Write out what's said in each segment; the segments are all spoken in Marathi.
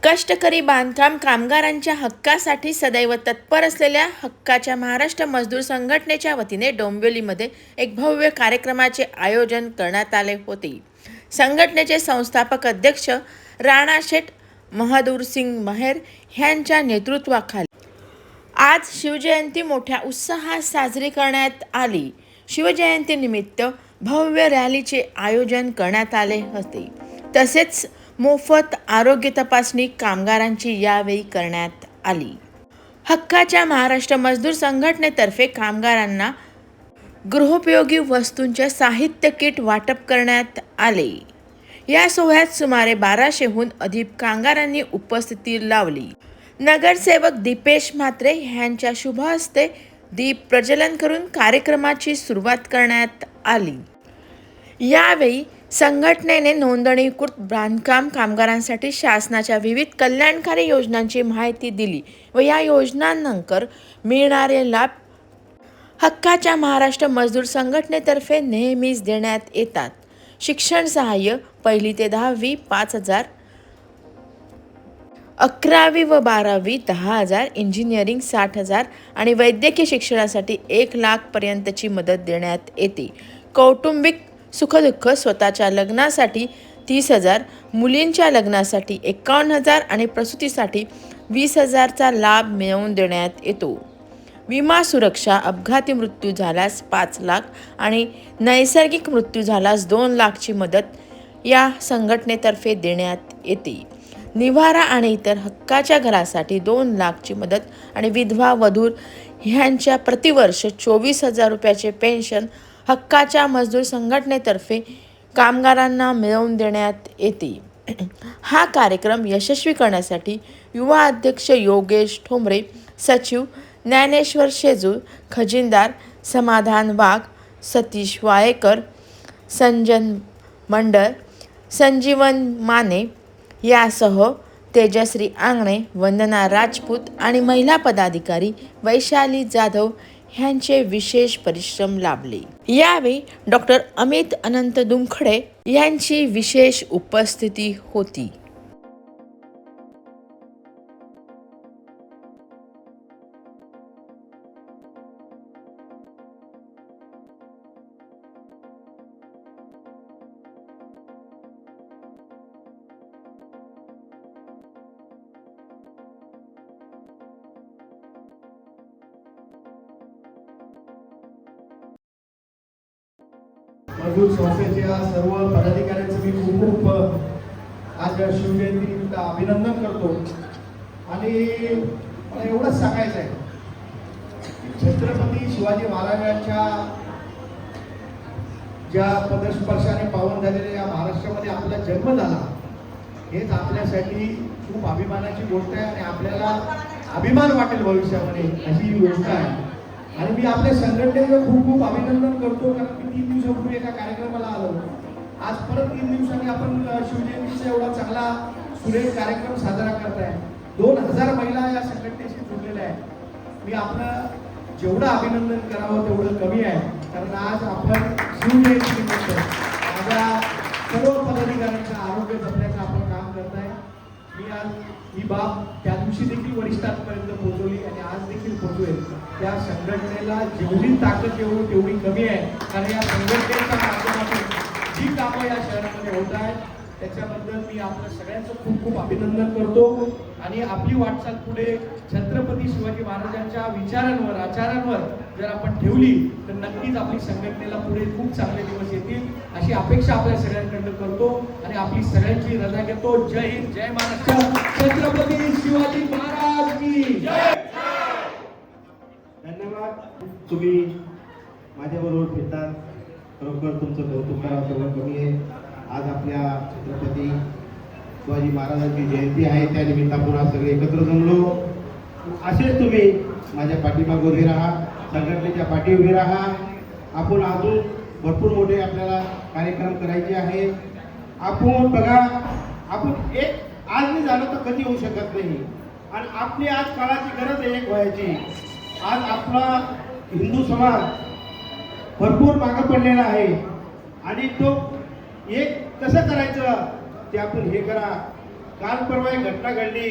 कष्टकरी बांधकाम कामगारांच्या हक्कासाठी सदैव तत्पर असलेल्या हक्काच्या महाराष्ट्र मजदूर संघटनेच्या वतीने डोंबिवलीमध्ये एक भव्य कार्यक्रमाचे आयोजन करण्यात आले होते. संघटनेचे संस्थापक अध्यक्ष राणा शेठ बहादूर सिंग मेहर यांच्या नेतृत्वाखाली आज शिवजयंती मोठ्या उत्साहात साजरी करण्यात आली. शिवजयंतीनिमित्त भव्य रॅलीचे आयोजन करण्यात आले होते. तसेच मोफत आरोग्य तपासणी कामगारांची यावेळी करण्यात आली. हक्काच्या महाराष्ट्र मजदूर संघटनेतर्फे कामगारांना गृहोपयोगी वस्तूंचे साहित्य किट वाटप करण्यात आले. या सोहळ्यात सुमारे 1200हून अधिक कामगारांनी उपस्थिती लावली. नगरसेवक दीपेश म्हात्रे यांच्या शुभ हस्ते दीप प्रज्वलन करून कार्यक्रमाची सुरुवात करण्यात आली. यावेळी संघटनेने नोंदणीकृत बांधकाम कामगारांसाठी शासनाच्या विविध कल्याणकारी योजनांची माहिती दिली व या योजनांनंतर मिळणारे लाभ हक्काच्या महाराष्ट्र मजदूर संघटनेतर्फे नेहमीच देण्यात येतात. शिक्षण सहाय्य 1ली ते 10वी 5,000, 11वी व 12वी 10,000, इंजिनिअरिंग 60,000 आणि वैद्यकीय शिक्षणासाठी 1,00,000 पर्यंतची मदत देण्यात येते. कौटुंबिक सुखदुःख स्वतःच्या लग्नासाठी 30,000, मुलींच्या लग्नासाठी 51,000 आणि प्रसूतीसाठी 20,000चा लाभ मिळवून देण्यात येतो. विमा सुरक्षा अपघाती मृत्यू झाल्यास 5,00,000 आणि नैसर्गिक मृत्यू झाल्यास 2,00,000ची मदत या संघटनेतर्फे देण्यात येते. निवारा आणि इतर हक्काच्या घरासाठी 2,00,000ची मदत आणि विधवा वधू ह्यांच्या प्रतिवर्ष 24,000 रुपयाचे पेन्शन हक्काच्या मजदूर संघटनेतर्फे कामगारांना मिळवून देण्यात येते. हा कार्यक्रम यशस्वी करण्यासाठी युवा अध्यक्ष योगेश ठोंबरे, सचिव ज्ञानेश्वर शेजूळ, खजिनदार समाधान वाघ, सतीश वाळेकर, संजन मंडळ, संजीवन माने यासह तेजश्री आंगणे, वंदना राजपूत आणि महिला पदाधिकारी वैशाली जाधव ह्यांचे विशेष परिश्रम लाभले. यावेळी डॉक्टर अमित अनंत दुमखडे यांची विशेष उपस्थिती होती. मजदूर संस्थेच्या सर्व पदाधिकाऱ्यांचं मी खूप आज शिवजयंतीनिमित्त अभिनंदन करतो. आणि मला एवढंच सांगायचं आहे, छत्रपती शिवाजी महाराजांच्या ज्या पदस्पर्शाने पावन झालेल्या या महाराष्ट्रामध्ये आपला जन्म झाला, हेच आपल्यासाठी खूप अभिमानाची गोष्ट आहे आणि आपल्याला अभिमान वाटेल भविष्यामध्ये अशी ही गोष्ट आहे. आणि मी आपल्या संघटनेचं खूप अभिनंदन करतो, कारण मी 3 दिवसापूर्वी एका कार्यक्रमाला आलो. आज परत 3 दिवसांनी आपण शिवजयंतीचा एवढा चांगला सुरेख कार्यक्रम साजरा करताय. 2,000 महिला या संघटनेशी जुळलेल्या आहेत. मी आपलं जेवढं अभिनंदन करावं तेवढं कमी आहे, कारण आज आपण शिवजयंतीनिमित्त माझ्या सर्व पदाधिकाऱ्यांचं आरोग्य जपण्याचं आपण काम करताय. मी आज ही बाब त्या दिवशी देखील वरिष्ठांपर्यंत पोहोचवली आणि आज देखील पोहोचवेल. त्या संघटनेला जेवढी ताकद येऊ तेवढी कमी आहे, कारण या संघटनेच्या माध्यमातून जी कामं या शहरामध्ये होत आहेत त्याच्याबद्दल मी आपल्या सगळ्यांचं खूप अभिनंदन करतो. आणि आपली वाटचाल पुढे छत्रपती शिवाजी महाराजांच्या विचारांवर आचारांवर जर आपण ठेवली तर नक्कीच आपली संघटनेला पुढे खूप चांगले दिवस येतील अशी अपेक्षा आपल्या सगळ्यांकडून करतो. आणि आपली सगळ्यांची रजा घेतो. जय हिंद, जय महाराष्ट्र, छत्रपती शिवाजी महाराज की जय. धन्यवाद. तुम्ही माझ्याबरोबर फिरतात, खरोखर तुमचं कौतुक करावं तेवढं कमी आहे. आज आपल्या छत्रपती शिवाजी महाराजांची जयंती आहे, त्या निमित्त आपण आज सगळे एकत्र जमलो. असेच तुम्ही माझ्या पाठीमागे उभे राहा, संघटनेच्या पाठी उभे राहा. आपण अजून भरपूर मोठे आपल्याला कार्यक्रम करायचे आहे. आपण बघा, आपण एक आज नाही झालं तर कधी होऊ शकत नाही. आणि आपली आज काळाची गरज आहे एक व्हायची. आज आपला हिंदू समाज भरपूर मागे पडलेला आहे आणि तो एक कसं करायचं ते आपण हे करा. काल परवा एक घटना घडली.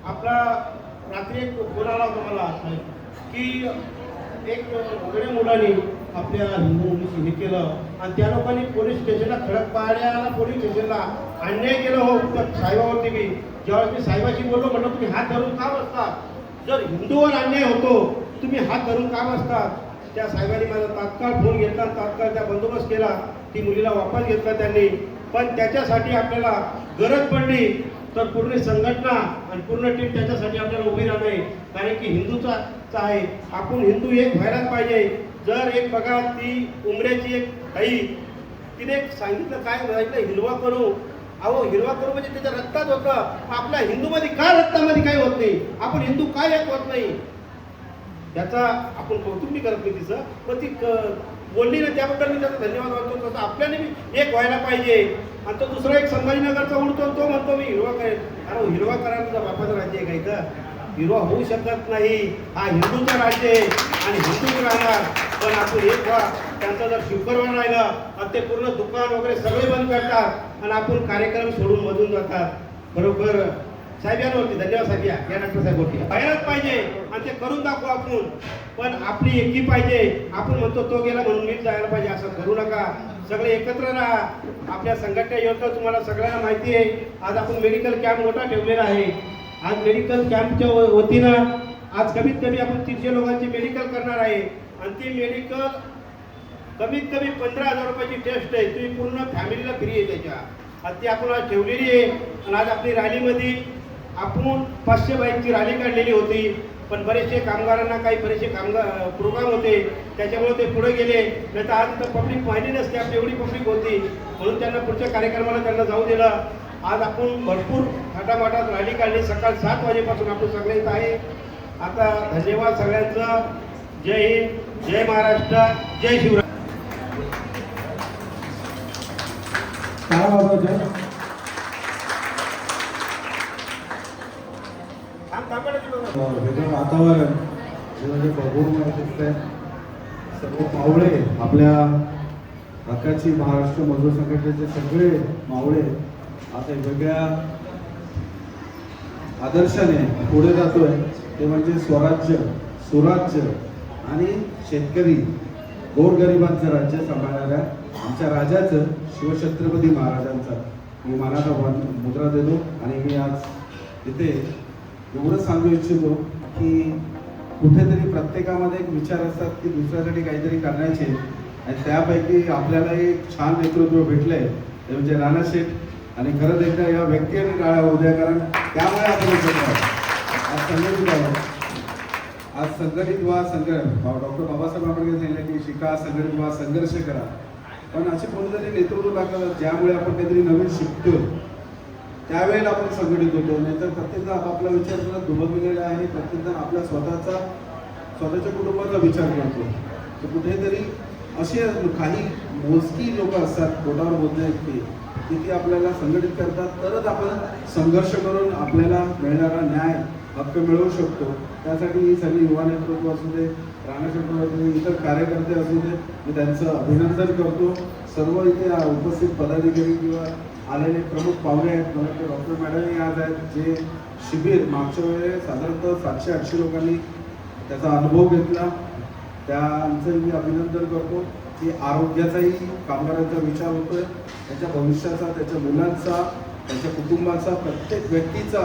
आपला रात्री एक फोन आला होता मला की एक वेगळ्या मुलांनी आपल्या हिंदू मुलीशी हे केलं आणि त्या लोकांनी पोलीस स्टेशनला खडकपाड्याला पोलीस स्टेशनला अन्याय केलं. हो साहेबावरती मी जेव्हा मी साहेबाशी बोललो म्हटलं तुम्ही हात धरून का बसता? जर हिंदूवर अन्याय होतो तुम्ही हात धरून का बसतात? त्या साहेबांनी माझा तात्काळ फोन घेतला, तात्काळ त्या बंदोबस्त केला, ती मुलीला वापस घेतला त्यांनी. पण त्याच्यासाठी आपल्याला गरज पडली तर पूर्ण संघटना आणि पूर्ण टीम त्याच्यासाठी आपल्याला उभी राहणार आहे. कारण की हिंदूचा आहे, आपण हिंदू एक व्हायलाच पाहिजे. जर एक बघा ती उमऱ्याची एक ताई, तिने सांगितलं काय सांगितलं, हिरवा करू. अहो हिरवा करू म्हणजे त्याच्या रक्तात होतं. आपल्या हिंदूमध्ये काय रक्तामध्ये काय होत नाही? आपण हिंदू काय एक होत नाही? त्याचा आपण कौतुक नाही करत नाही तिचं, पण ती बोलली ना त्याबद्दल मी त्याचा धन्यवाद मानतो. तसं आपल्याला बी एक व्हायला पाहिजे. आणि तो दुसरा एक संभाजीनगरचा उडतो, तो म्हणतो मी हिरवा करेल. अरे हिरवा करायला बापाचं राज्य आहे का इथं? हिरवा होऊ शकत नाही. हा हिंदूचं राज्य आहे आणि हिंदूच राहणार. पण आपण एक व्हा. त्यांचं जर शुक्रवार राहिलं आणि ते पूर्ण दुकान वगैरे सगळे बंद करतात आणि आपण कार्यक्रम सोडून मधून जातात. बरोबर साहेब यांवरती धन्यवाद साहेब. या डॉक्टर साहेबांवरती व्हायलाच पाहिजे आणि ते करून दाखवू आपण. पण आपली एकी पाहिजे. आपण म्हणतो तो गेला म्हणून मीच जायला पाहिजे असं करू नका. सगळे एकत्र राहा. आपल्या संघटना योजना तुम्हाला सगळ्यांना माहिती आहे. आज आपण मेडिकल कॅम्प मोठा ठेवलेला आहे. आज मेडिकल कॅम्पच्या वतीनं आज कमीत कमी आपण 300 लोकांची मेडिकल करणार आहे आणि ती मेडिकल कमीत कमी 15,000 रुपयाची टेस्ट आहे. तुम्ही पूर्ण फॅमिलीला फ्री आहे त्याच्या. आणि ती आपण आज ठेवलेली आहे. आणि आज आपली रॅलीमध्ये आपण 500 बाईकची रॅली काढलेली होती. पण बरेचसे कामगारांना काही बरेचसे प्रोग्राम होते त्याच्यामुळे ते पुढे गेले. नाही तर आज तर पब्लिक पाहिली नसते आपली एवढी पब्लिक होती. म्हणून त्यांना पुढच्या कार्यक्रमाला त्यांना जाऊ दिलं. आज आपण भरपूर थाटामाटात रॅली काढली. सकाळ 7 वाजेपासून आपण सगळे इथं आहे. आता धन्यवाद सगळ्यांचं. जय हिंद, जय महाराष्ट्र, जय शिवराय. वेगळं वातावरण जे म्हणजे बघून दिसतंय. सर्व मावळे आपल्या हक्काची महाराष्ट्र मजूर संघटनेचे सगळे मावळे आता वेगळ्या आदर्शाने पुढे जातोय. ते म्हणजे स्वराज्य, सुराज्य आणि शेतकरी गोरगरिबांचं राज्य सांभाळणाऱ्या आमच्या राजाचं शिवछत्रपती महाराजांचा मी मानाचा मुद्रा देतो. आणि मी आज इथे एवढंच सांगू इच्छितो की कुठेतरी प्रत्येकामध्ये एक विचार असतात की दुसऱ्यासाठी काहीतरी करण्याचे आणि त्यापैकी आपल्याला एक छान नेतृत्व भेटलंय ते म्हणजे राणाशेठ. आणि खरंच एकदा या व्यक्तीने टाळ्या होऊ द्या कारण त्यामुळे आपण आज संघटित आहोत. आज संघटित व्हा. डॉक्टर बाबासाहेब आंबेडकर सांगितलं की शिका, संघटित व्हा, संघर्ष करा. पण असे कोणीतरी नेतृत्व लागतात ज्यामुळे आपण काहीतरी नवीन शिकतो. त्यावेळेला आपण संघटित होतो. नाहीतर प्रत्येकजण आपापला विचार करत दुबकलेला आहे. प्रत्येकजण आपल्या स्वतःच्या कुटुंबाचा विचार करतो. तर कुठेतरी असे काही मोजकी लोक असतात बोटावर बोलणे की ती आपल्याला संघटित करतात. तरच आपण संघर्ष करून आपल्याला मिळणारा न्याय हक्क मिळवू शकतो. त्यासाठी ही सगळी युवा नेतृत्व असू दे, राणाशेठ इतर कार्यकर्ते असू दे, मी त्यांचं अभिनंदन करतो. सर्व इथे उपस्थित पदाधिकारी किंवा आलेले प्रमुख पाहुणे आहेत. मला ते डॉक्टर मॅडमही आज आहेत जे शिबिर मागच्या वेळेस साधारणतः 700-800 लोकांनी त्याचा अनुभव घेतला. त्यांचं मी अभिनंदन करतो की आरोग्याचाही कामगारांचा विचार होतोय, त्याच्या भविष्याचा, त्याच्या मुलांचा, त्याच्या कुटुंबाचा, प्रत्येक व्यक्तीचा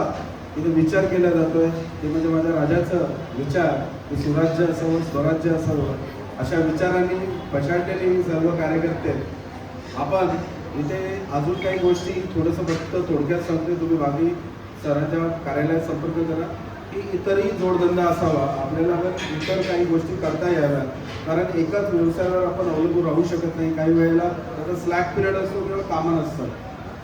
इथे विचार केला जातोय. ते म्हणजे माझ्या राजाचं विचार की सुराज्य असावं, स्वराज्य असावं अशा विचारांनी पछाडलेले सर्व कार्यकर्ते. आपण इथे अजून काही गोष्टी थोडंसं फक्त थोडक्यात सांगते. तुम्ही बाकी सरांच्या कार्यालयात संपर्क करा की इतरही जोडधंदा असावा आपल्याला. पण इतर काही गोष्टी करता याव्यात कारण एकाच व्यवसायावर आपण अवलंबून राहू शकत नाही. काही वेळेला त्याचा स्लॅक पिरियड असतो किंवा कामं नसतं.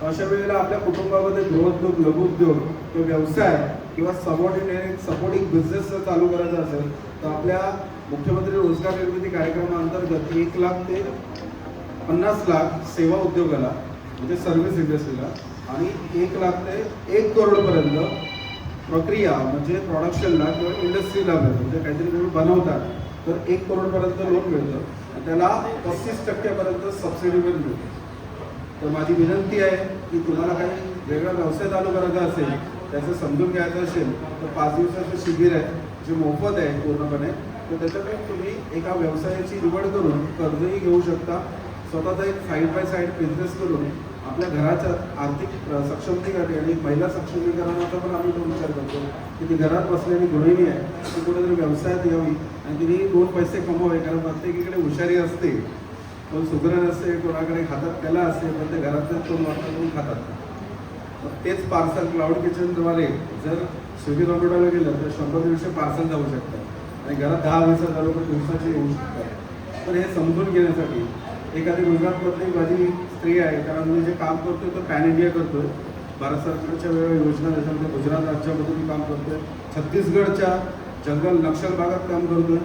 अशा वेळेला आपल्या कुटुंबामध्ये गृहोद्योग, लघुउद्योग किंवा व्यवसाय किंवा सपोर्टिंग बिझनेस जर चालू करायचा असेल तर आपल्या मुख्यमंत्री रोजगार निर्मिती कार्यक्रमाअंतर्गत 1 लाख ते 50 लाख सेवा उद्योगाला म्हणजे सर्व्हिस इंडस्ट्रीला आणि 1 लाख ते 1 करोडपर्यंत प्रक्रिया म्हणजे प्रोडक्शनला किंवा इंडस्ट्रीला मिळतं. म्हणजे काहीतरी तुम्ही बनवतात तर 1 करोडपर्यंत लोन मिळतं आणि त्याला 35% सबसिडी पण मिळते. तर माझी विनंती आहे की तुम्हाला काही वेगळा व्यवसाय चालू करायचा असेल, त्याचं समजून घ्यायचं असेल तर 5 दिवसाचं शिबिर आहे जे मोफत आहे पूर्णपणे. तर त्याच्यामुळे तुम्ही एका व्यवसायाची निवड करून कर्जही घेऊ शकता, स्वतःचा एक साईड बाय साईड बिझनेस करून आपल्या घराच्या आर्थिक सक्षमीकरण आणि महिला सक्षमीकरणाचा पण आम्ही तो विचार करतो की ती घरात बसलेली गृहिणी आहे, ती कुठेतरी व्यवसायात यावी आणि तिने 2 पैसे कमवावे. कारण प्रत्येकीकडे हुशारी असते, कोण सुगरण असते, कोणाकडे हातात कला असते, पण ते घरातच कोण वापरून खातात. मग तेच पार्सल क्लाउड किचनद्वारे जर स्विगी झोमॅटोला गेलं तर 100-150 पार्सल जाऊ शकतात आणि घरात 10-20 हजार रुपये दिवसाचे येऊ शकतात. पण हे समजून घेण्यासाठी एखादी गुजरातमधली माझी स्त्री आहे, कारण मी जे काम करतोय तो पॅन इंडिया करतोय. भारत सरकारच्या वेगवेगळ्या योजना त्याच्यामध्ये गुजरात राज्यामध्ये मी काम करतोय, छत्तीसगडच्या जंगल नक्षल भागात काम करतोय.